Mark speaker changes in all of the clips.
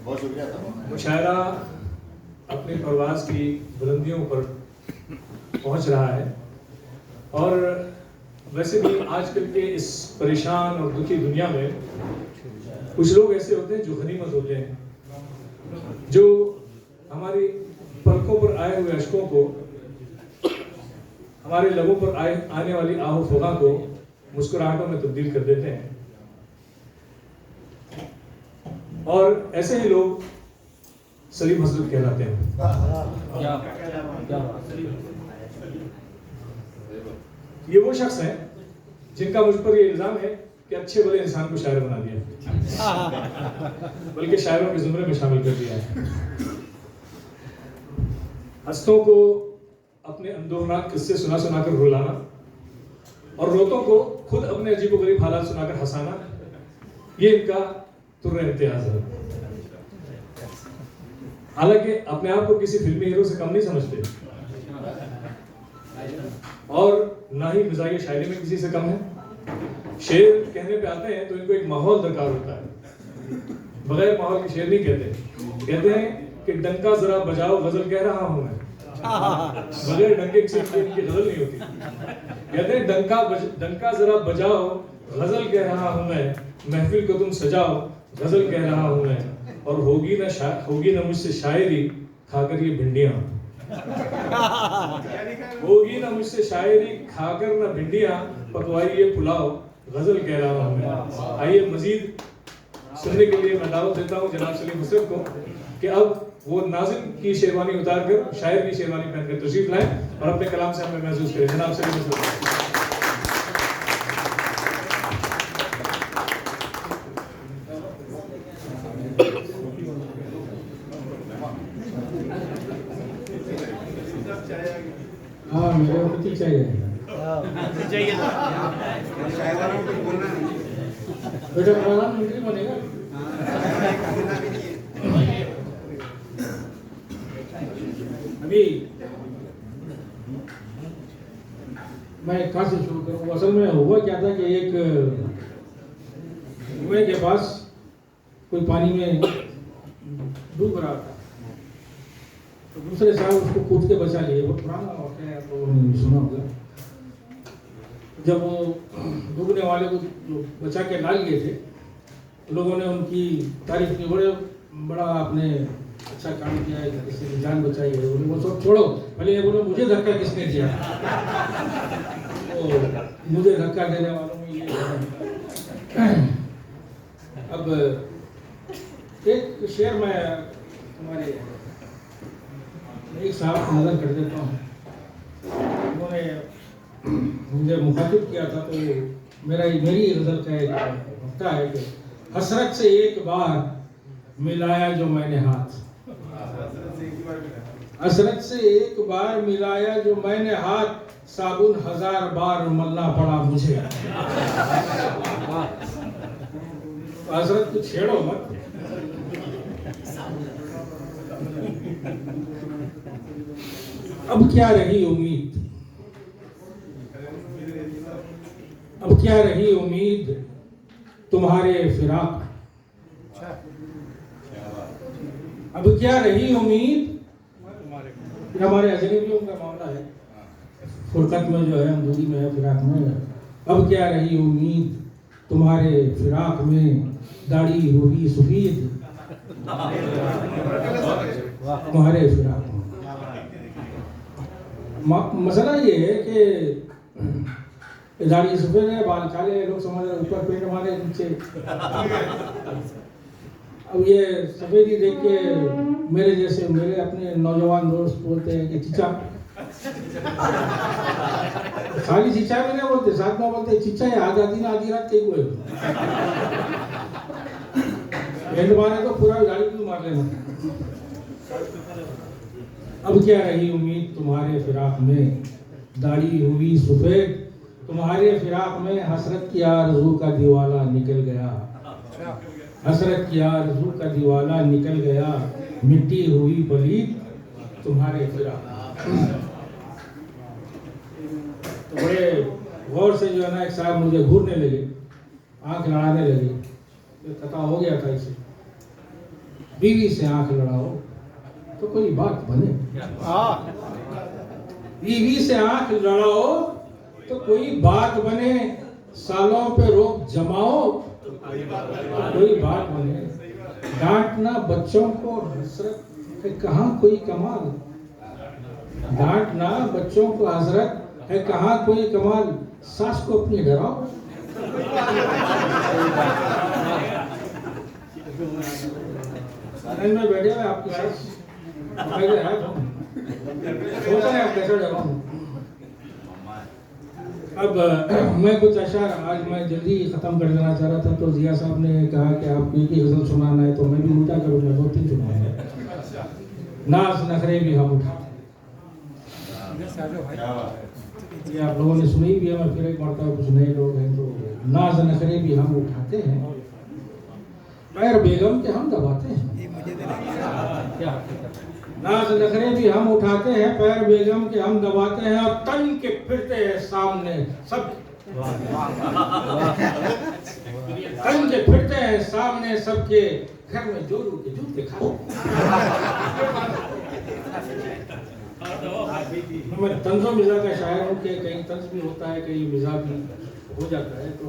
Speaker 1: बहुत शुक्रिया।
Speaker 2: मुशायरा अपनी परवाज़ की बुलंदियों पर पहुंच रहा है और वैसे भी आजकल के इस परेशान और दुखी दुनिया में कुछ लोग ऐसे होते हैं जो गनीमत होते हैं, जो हमारी पलकों पर आए हुए अश्कों को, हमारे लबों पर आने वाली आहो फगा को मुस्कुराहटों में तब्दील कर देते हैं। और ऐसे ही लोग सलीम हजरत कहलाते हैं। ये वो शख्स हैं जिनका मुझ पर ये इल्जाम है कि अच्छे भले इंसान को शायर बना दिया, बल्कि शायरों के जुमरे में शामिल कर दिया है। हंसतों को अपने अंदोहनाक किस्से सुना सुनाकर रुलाना और रोतों को खुद अपने अजीबोगरीब हालात सुनाकर हंसाना, ये इनका तुर्रे इम्तियाज है। हालांकि अपने आप को किसी फिल्मी हीरो से कम नहीं समझते और ना ही मिजाज शायरी में किसी से कम है। शेर कहने पे आते हैं तो इनको एक माहौल दरकार होता है, बगैर माहौल के शेर नहीं कहते। कहते हैं कि डंका जरा बजाओ गजल कह रहा हूं मैं, बगैर डंके से इनकी गजल नहीं होती। कहते हैं डंका जरा बजाओ गजल कह रहा हूं मैं, महफिल को तुम सजाओ गजल कह रहा हूं मैं, और होगी ना मुझसे शायरी खाकर ये भिंडियां, होगी ना मुझसे शायरी खाकर ना भिंडियां, पकवाई ये पुलाव गजल कह रहा हूं मैं। आइए मजीद सुनने के लिए मैं दावत देता हूं जनाब सलीम हसरत को कि अब वो नाज़िम की शेरवानी उतार कर शायर की शेरवानी पहनकर तशरीफ लाएं और अपने कलाम से हमें महसूस करें। जनाब सलीम हसरत।
Speaker 3: हाँ, मेरे को कुछ चाहिए बेटा, प्रधानमंत्री बनेगा। अभी मैं कहाँ से शुरू करूँ? असल में हुआ क्या था कि एक कुएं के पास कोई पानी में डूब रहा था, तो दूसरे साहब उसको कूद के बचा लिए। वो पुराना वाक़या है, तो सुना होगा। जब वो डूबने वाले को बचा के ला लिए थे, लोगों ने उनकी तारीफ की, बड़ा आपने अच्छा काम किया है, किसी की जान बचाई है। वो सब छोड़ो, पहले ये बोलो मुझे धक्का किसने दिया? तो मुझे धक्का देने वालों में ये है। अब एक शेर मैं तुम्हारे एक साहब नजर कर देता हूँ। उन्होंने मुझे मुखातिब किया था, तो मेरी गजल का एक हफ्ता है कि हसरत से एक बार मिलाया जो मैंने हाथ, हसरत से एक बार मिलाया जो मैंने हाथ, साबुन 1000 बार मलना पड़ा मुझे। हसरत को छेड़ो मत। अब क्या रही उम्मीद, अब क्या रही उम्मीद तुम्हारे फिराक, अब क्या रही उम्मीद। हमारे अजनबियों का मामला है, फुरकत में जो है, हम दूरी में है, फिराक में है। अब क्या रही उम्मीद तुम्हारे फिराक में, दाढ़ी हुई सफेद तुम्हारे फिराक में। मसला ये है कि दाढ़ी सफेद है, बाल काले हैं, लोग समझ रहे ऊपर पेट हमारे नीचे। अब ये सफेदी देख के मेरे जैसे मेरे अपने नौजवान दोस्त बोलते हैं कि चिचा, खाली चिचा भी नहीं बोलते, साथ में बोलते चिचा है, आज आधी ना आधी रात कहीं कोई मारे तो पूरा गाड़ी क्यों मार लेना। अब क्या रही उम्मीद तुम्हारे फिराक में, दाढ़ी हुई सफेद तुम्हारे फिराक में, हसरत की आरज़ू का दीवाला निकल गया, हसरत की आरज़ू का दीवाला निकल गया, मिट्टी हुई पलीद तुम्हारे फिराक। तो बड़े गौर से जो है ना, एक साहब मुझे घूरने लगे, आंख लड़ाने लगे, कथा हो गया था इसे। बीवी से आंख लड़ाओ तो कोई बात बने, बीवी से आंख लड़ाओ तो कोई बात बने, सालों पे रोक जमाओ तो कोई बात बने, डांटना बच्चों को हसरत है कहाँ कोई कमाल, डांटना बच्चों को हसरत है कहाँ कोई कमाल, सास को अपनी डराओ। सालन में बैठे हुए आपकी सास सोचा है आप कैसा डराऊं। अब मैं कुछ अशार आज मैं जल्दी खत्म कर देना चाह रहा था, तो जिया साहब ने कहा कि आपको एक ही गजल सुनाना है, तो मैं भी उल्टा करूंगा, 2-3 सुनाऊंगा। नाज नखरे भी हम उठाते, ये आप लोगों ने सुनी भी है, मैं फिर एक मरतबा कुछ नए लोग हैं तो नाज नखरे भी हम उठाते हैं, पैर बेगम के हम दबाते हैं। नाज नखरे भी हम उठाते हैं, पैर बेगम के हम दबाते हैं, और तन के फिरते हैं सामने सब, तन के फिरते हैं सामने सबके, घर में जोरू के जूते खाते। मैं तंज़ो मिज़ा का शायर हूँ कि कहीं तंज भी होता है, कहीं मिज़ा भी हो जाता है, तो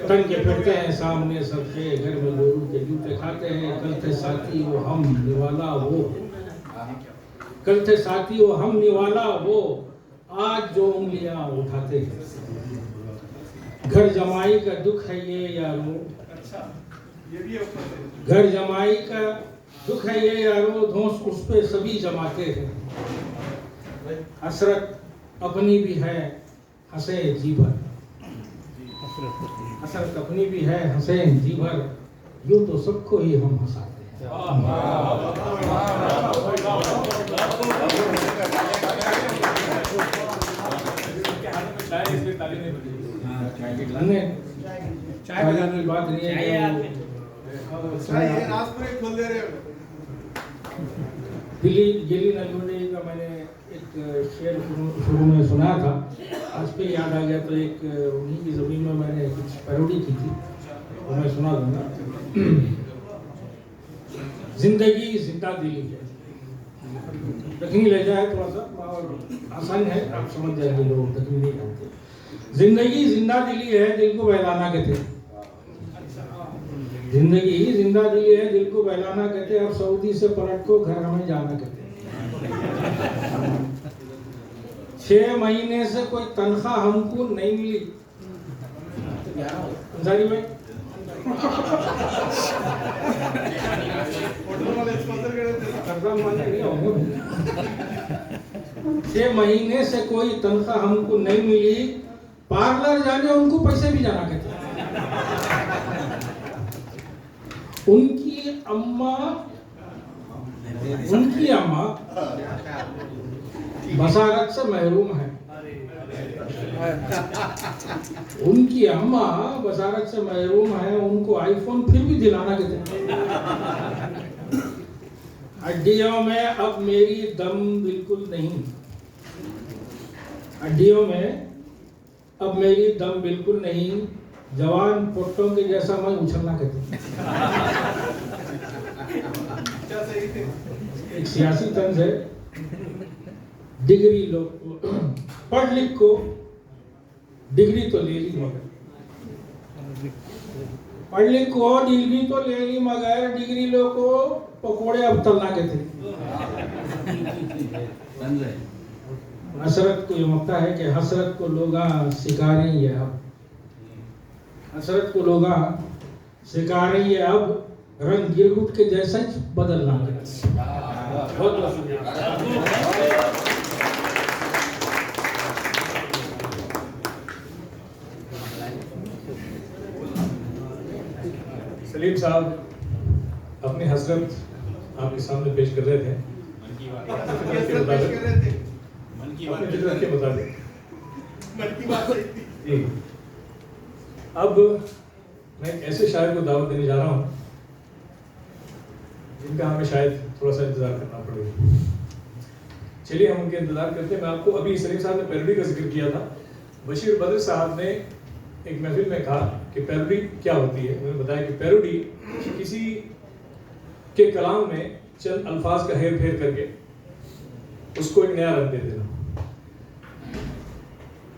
Speaker 3: तन के फिरते हैं सामने सबके, घर में जोरू के जूते खाते हैं, कल थे साथी वो हम निवाला वो, कल थे साथी वो हम निवाला वो, आज जो उंगलियां उठाते हैं। घर जमाई का दुख है ये यारो, घर जमाई का दुख है ये यारो, धौंस उस पे सभी जमाते हैं। हसरत अपनी भी है हंसे जी भर, हसरत अपनी भी है हंसे जी भर, यूं तो सबको ही हम हंसाते हैं। चाय बनाने की बात नहीं है, दिल्ली नलगुंडी का मैंने एक शेर शुरू में सुना था, आज पे याद आ गया, तो एक उन्हीं की ज़मीन में मैंने कुछ पैरोडी की थी, वो मैं सुना दूंगा। जिंदगी जिंदा दिली है, दखनी ले जाए थोड़ा सा आसान है, आप समझ जाएंगे, लोग दखनी नहीं जानते। जिंदगी जिंदा दिली है, दिल को बहलाना कहते, जिंदगी जिंदा दिली है, दिल को बहलाना कहते, अब सऊदी से पलट को घर हमें जाना कहते। 6 महीने से कोई तनख्वाह हमको नहीं मिली, अंसारी भाई, नहीं होंगे। 6 महीने से कोई तनख्वाह हमको नहीं मिली, पार्लर जाने उनको पैसे भी जाना कहते। उनकी अम्मा बसारत से महरूम है, उनकी अम्मा बसारत से महरूम है, उनको आईफोन फिर भी दिलाना कहते। हड्डियों में अब मेरी दम बिल्कुल नहीं, हड्डियों में अब मेरी दम बिल्कुल नहीं, जवान पोट्टों के जैसा मैं उछलना कहते। एक सियासी तंज है, डिग्री लो, पढ़ लिख को डिग्री तो ले ली मगर, पढ़ लिख को डिग्री तो ले ली मगर, डिग्री लो को पकोड़े अब तलना कहते। हसरत को ये मौका है कि हसरत को लोगा शिकारे ये अब, हसरत को लोगा शिकारे ये अब, रंग गिरगुट के जैसा ही बदलना कहते। बहुत बहुत शुक्रिया।
Speaker 2: सलीम साहब अपनी हसरत आपके सामने पेश कर रहे थे, अपनी फितरत के मुताबिक। अब मैं एक ऐसे शायर को दावत देने जा रहा हूँ जिनका हमें शायद थोड़ा सा इंतजार करना पड़ेगा। चलिए हम उनके इंतजार करते हैं। मैं आपको अभी सलीम साहब ने पैरोडी का जिक्र किया था, बशीर बद्र साहब ने एक महफिल में कहा कि पैरोडी क्या होती है। उन्होंने बताया कि पैरोडी किसी के कलाम में चंद अल्फाज का हेर फेर करके उसको एक नया रंग दे देना।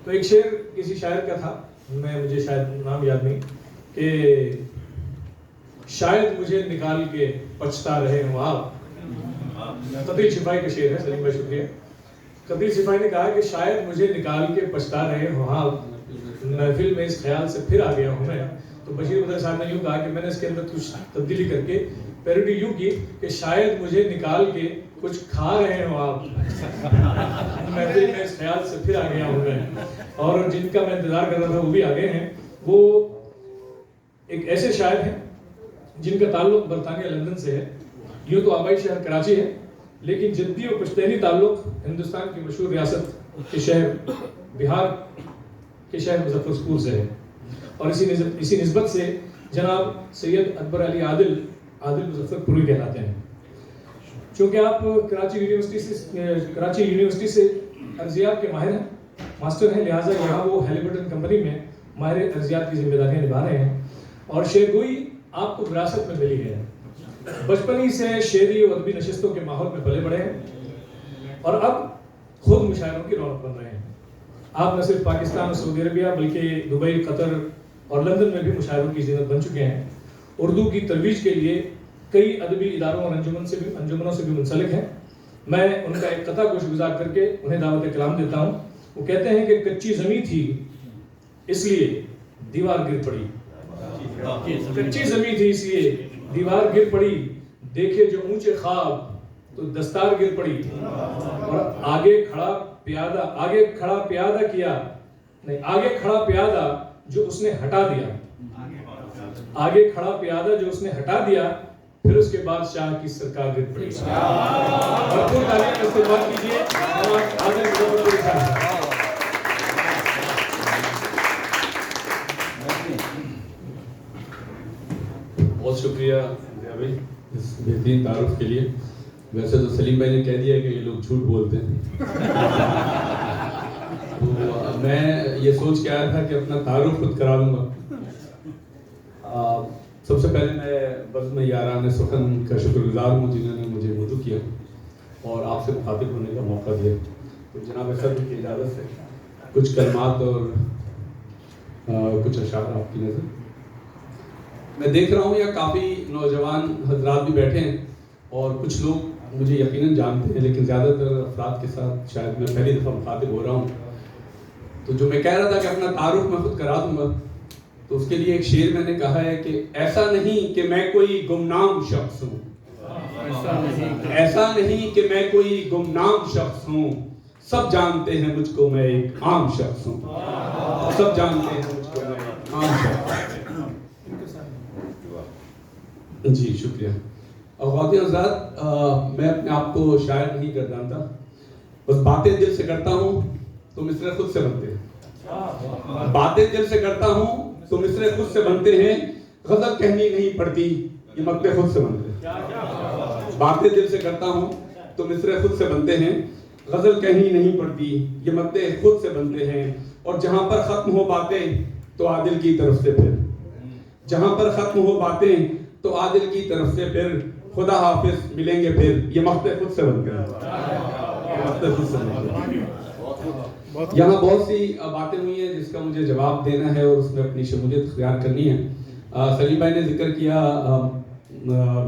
Speaker 2: तो एक शेर किसी शायर का था, मुझे शायद नाम याद नहीं, कि शायद मुझे निकाल के पछता रहे हो आप। कदीर सिपाही का शेर है, सलीम भाई शुक्रिया। कदीर सिपाही ने कहा कि शायद मुझे निकाल के पछता रहे हो आप, महफिल में इस ख्याल से फिर आ गया हूं मैं। तो बशीर बदर साहब ने यूं कहा कि मैंने इसके अंदर कुछ तब्दीली करके पैरोडी यूं की कि शायद मुझे निकाल के कुछ खा रहे हो आप, महफिल में इस ख्याल से फिर आ गया हूं मैं। और जिनका मैं इंतजार कर रहा था वो भी आ गए हैं। वो एक ऐसे शायर हैं जिनका ताल्लुक बरतानिया लंदन से है। यूं तो आबाई शहर कराची है, लेकिन जद्दी और पुश्तैनी ताल्लुक हिंदुस्तान की मशहूर रियासत के शहर बिहार के शहर मुजफ्फरपुर से है। और इसी निस्बत से जनाब सैयद अकबर अली आदिल मुजफ्फरपुरी कहलाते हैं। चूँकि आप कराची यूनिवर्सिटी से अर्जियात के माहिर हैं, मास्टर हैं, लिहाजा यहाँ वो हेलिबर्टन कंपनी में माहिर अर्जियात की जिम्मेदारियाँ निभा रहे हैं। और शेरगोई आपको विरासत में मिली है। बचपन ही से शेरी और अदबी नशिस्तों के माहौल में पले बढ़े हैं और अब खुद मुशायरों की रौनक बन रहे हैं। आप न सिर्फ पाकिस्तान और सऊदी अरबिया बल्कि दुबई, कतर और लंदन में भी मुशायरों की ज़ीनत बन चुके हैं। उर्दू की तरवीज के लिए कई अदबी इदारों और अंजुमनों से भी मुंसलिक हैं। मैं उनका एक कथा गुज़ार करके उन्हें दावत कलाम देता हूँ। वो कहते हैं कि कच्ची ज़मीं थी इसलिए दीवार गिर पड़ी, कच्ची ज़मीं थी इसलिए दीवार गिर पड़ी, देखे जो ऊंचे ख्वाब तो दस्तार गिर पड़ी। और आगे खड़ा प्यादा जो उसने हटा दिया, आगे खड़ा प्यादा जो उसने हटा दिया, फिर उसके बाद शाह की सरकार गिर पड़ी। भरपूर तालियों का इस्तेमाल कीजिए और आगे मुजफ्फरपुर साहब।
Speaker 1: बहुत शुक्रिया भाई इस बेहतरीन तारुफ के लिए। वैसे तो सलीम भाई ने कह दिया कि ये लोग झूठ बोलते हैं। तो मैं ये सोच के आया था कि अपना तारुफ खुद करा लूँगा। सबसे पहले मैं बज़्म यारान सुखन का शुक्रगुजार हूँ जिन्होंने मुझे मदऊ किया और आपसे मुखातिब होने का मौका दिया। तो जनाब असद की इजाज़त से कुछ कलमात और कुछ अशार आपकी नज़र। मैं देख रहा हूँ यहाँ काफ़ी नौजवान हजरात भी बैठे हैं और कुछ लोग मुझे यकीनन जानते हैं, लेकिन ज़्यादातर अफराद के साथ शायद मैं पहली दफ़ा मुखातिब हो रहा हूँ। तो जो मैं कह रहा था कि अपना तारुफ मैं खुद करा दूंगा, तो उसके लिए एक शेर मैंने कहा है कि ऐसा नहीं कि मैं कोई गुमनाम शख्स हूँ, ऐसा नहीं कि मैं कोई गुमनाम शख्स हूँ, सब जानते हैं मुझको मैं एक आम शख्स हूँ, सब जानते हैं मुझको मैं एक आम शख्स हूँ। जी शुक्रिया। ख्वातीन हज़रात, मैं अपने आप को शायर नहीं कर जानता, बस बातें दिल से करता हूँ तो मिसरे खुद से बनते हैं। बातें दिल से करता हूँ तो मिसरे खुद से बनते हैं, गजल कहनी नहीं पड़ती ये मक्ते खुद से बनते हैं। बातें दिल से करता हूँ तो मिसरे खुद से बनते हैं, गजल कहनी नहीं पड़ती ये मक्ते खुद से बनते हैं। और जहाँ पर खत्म हो बातें तो आदिल की तरफ से फिर, जहाँ पर खत्म हो बातें तो आदिल की तरफ से फिर, खुदा हाफिज मिलेंगे फिर ये मक्ते खुद से बनते हैं। यहाँ बहुत सी बातें हुई हैं जिसका मुझे जवाब देना है और उसमें अपनी शमूलियत इख्तियार करनी है। सलीम भाई ने जिक्र किया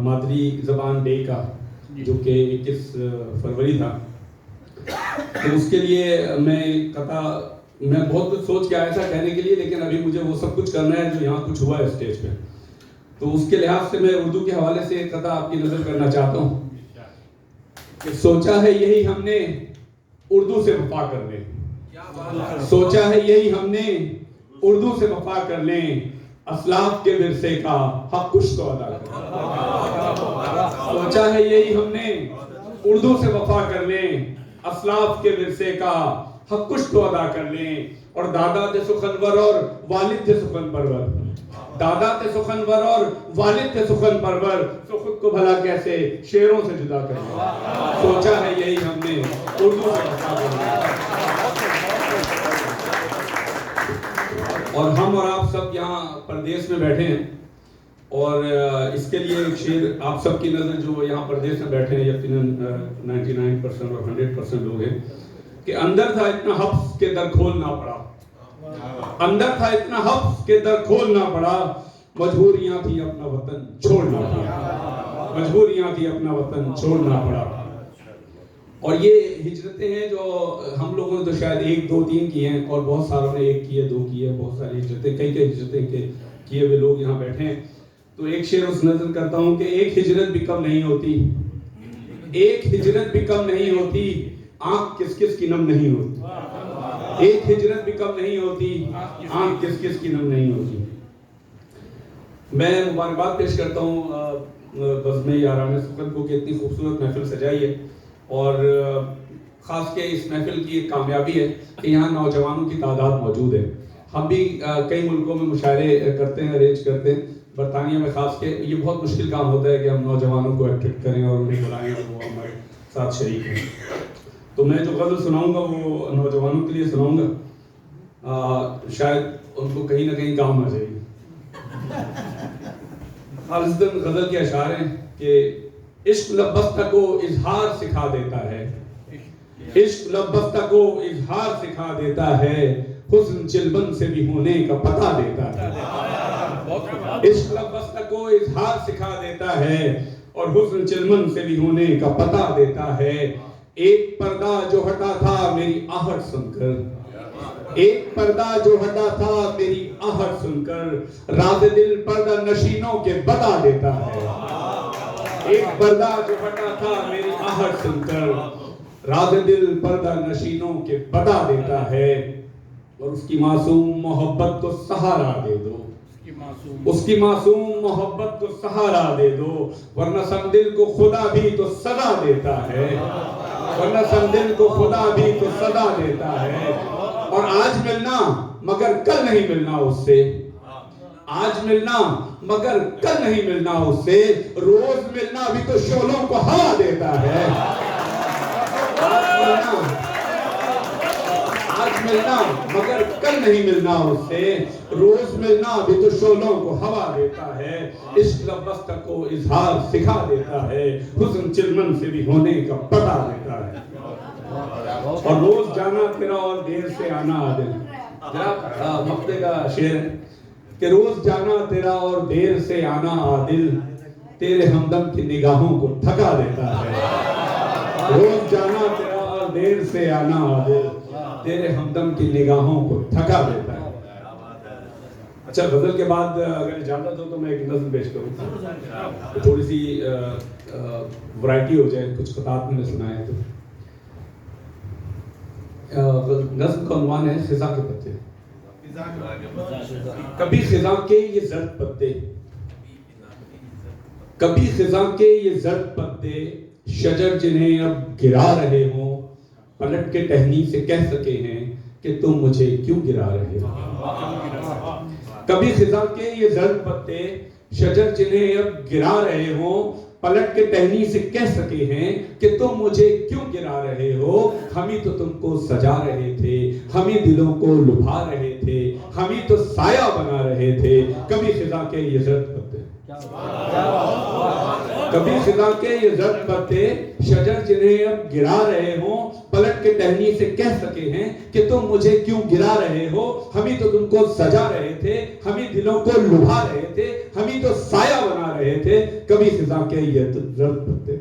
Speaker 1: मादरी ज़बान डे का, जो कि 21 फरवरी था। तो उसके लिए मैं बहुत कुछ सोच के आया था कहने के लिए, लेकिन अभी मुझे वो सब कुछ करना है जो यहाँ कुछ हुआ है स्टेज पे। तो उसके लिहाज से मैं उर्दू के हवाले से एक कथा आपकी नजर करना चाहता हूँ। सोचा है यही हमने उर्दू से वफा कर लें, सोचा है यही हमने उर्दू से वफा कर लें, असलाफ के विरसे का हक कुछ तो अदा कर। सोचा है यही हमने उर्दू से वफा कर लें, असलाफ के विरसे का हक कुछ तो अदा कर लें। और दादा थे सुखनवर और वालिद थे सुखन परवर, दादा थे सुखनवर और वालिद थे सुखन परवर, तो खुद को भला कैसे शेरों से जुदा कर लें। सोचा है यही हमने उर्दू से वफा कर लें। और हम और आप सब यहाँ परदेश में बैठे हैं और इसके लिए एक शेर आप सबकी नज़र जो यहाँ प्रदेश में बैठे हैं यकीनन 99% और 100% लोग हैं कि अंदर था इतना हफ्स के दर खोलना पड़ा, अंदर था इतना हफ्स के दर खोलना पड़ा, मजबूरियां थी अपना वतन छोड़ना पड़ा, मजबूरियां थी अपना वतन छोड़ना पड़ा। और ये हिजरतें हैं जो हम लोगों ने तो शायद 1 2 3 की हैं और बहुत सारों ने 1 की है 2 की है, बहुत सारी हिजरतें कई हिजरतें के किए हुए लोग यहाँ बैठे हैं। तो एक शेर उस नजर करता हूँ कि एक हिजरत भी कम नहीं होती, एक हिजरत भी कम नहीं होती, आंख किस किस की नम नहीं होती, एक हिजरत भी कम नहीं होती, आंख किस किस की नम नहीं होती। मैं मुबारकबाद पेश करता हूँ बज़्म यारान सुकन को कि इतनी खूबसूरत महफिल सजाई है और ख़ास के इस महफिल की एक कामयाबी है कि यहाँ नौजवानों की तादाद मौजूद है। हम भी कई मुल्कों में मुशायरे करते हैं, अरेंज करते हैं, बरतानिया में ख़ास के ये बहुत मुश्किल काम होता है कि हम नौजवानों को अट्रैक्ट करें और उन्हें बुलाएं और वो हमारे साथ शरीक हैं। तो मैं जो गज़ल सुनाऊंगा वो नौजवानों के लिए सुनाऊंगा, शायद उनको कहीं ना कहीं काम आ जाएगी। खालिदन गज़ल के अशार हैं कि इश्क लबस्ता को इजहार सिखा देता है, इश्क लबस्ता को इजहार सिखा देता है, हुस्न चिलबन से भी होने का पता देता है। इश्क लबस्ता को इजहार सिखा देता है और हुस्न चिलबन से भी होने का पता देता है। एक पर्दा जो हटा था मेरी आहट सुनकर, एक पर्दा जो हटा था मेरी आहट सुनकर, राज दिल पर्दा नशीनों के बता देता है। एक पर्दा जो हटा था मेरी आहट सुनकर, राज दिल पर्दा नशीनों के बता देता है। और उसकी मासूम मोहब्बत को सहारा दे दो, उसकी मासूम मोहब्बत को सहारा दे दो, वरना समदिल को खुदा भी तो सदा देता है, वरना समदिल को खुदा भी तो सदा देता है। और आज मिलना मगर कल नहीं मिलना उससे, आज मिलना मगर कल नहीं मिलना उससे, रोज मिलना भी तो शोलों को हवा देता है। आज मिलना मगर कल नहीं मिलना उससे, रोज मिलना भी तो शोलों को हवा देता है। इश्क लबस्ता को इजहार सिखा देता है, हुस्न चिलमन से भी होने का पता देता है। और रोज जाना तेरा और देर से आना आदिल, जनाब मक्ते का शेर है कि रोज जाना तेरा और देर से आना आदिल, तेरे हमदम की निगाहों को थका देता है। रोज जाना तेरा और देर से आना आदिल, तेरे हमदम की निगाहों को थका देता है। अच्छा, गजल के बाद अगर इजाजत हो तो मैं एक नज़्म पेश करूँ, थोड़ी सी वैरायटी हो जाए, कुछ खिताब मैंने सुनाए। तो नज़्म का उन्वान है खिज़ा के पत्ते। कभी खिज़ा के ये जर्द पत्ते, कभी खिज़ा के ये जर्द पत्ते, शजर जिन्हें अब गिरा रहे हो, पलट के टहनी से कह सके हैं कि तुम मुझे क्यों गिरा रहे हो। कभी खिज़ा के ये जर्द पत्ते, शजर जिन्हें अब गिरा रहे हो, पलट के टहनी से कह सके हैं कि तुम मुझे क्यों गिरा रहे हो। हम ही तो तुमको सजा रहे थे, हम ही दिलों को लुभा रहे थे, हम ही तो साया बना रहे थे। कभी खिज़ा के ये जर्द पत्ते, कभी खिज़ा के ये जर्द पत्ते, शजर जिन्हें अब गिरा रहे हो, पलट के टहनी से कह सके हैं कि तुम मुझे क्यों गिरा रहे हो। हम ही तो तुमको सजा रहे थे, हम ही दिलों को लुभा रहे थे, हम ही तो साया बना रहे थे। कभी खिज़ा के ये जर्द पत्ते,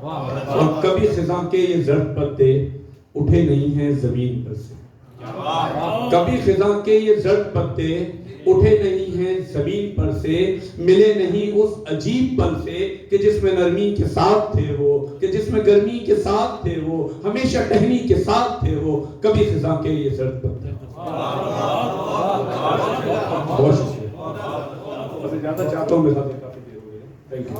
Speaker 1: और कभी खिज़ा के ये जर्द पत्ते उठे नहीं हैं जमीन पर से। कभी खिज़ा के ये जर्द पत्ते उठे नहीं हैं जमीन पर से, मिले नहीं उस अजीब पल से कि जिसमें नरमी के साथ थे वो, कि जिसमें गर्मी के साथ थे वो, हमेशा टहनी के साथ थे वो। कभी खिज़ा के ये जर्द पत्ते। बहुत शुक्रिया, ज्यादा चाहता हूँ, मेरे साथ काफी देर हो गई है। Thank you.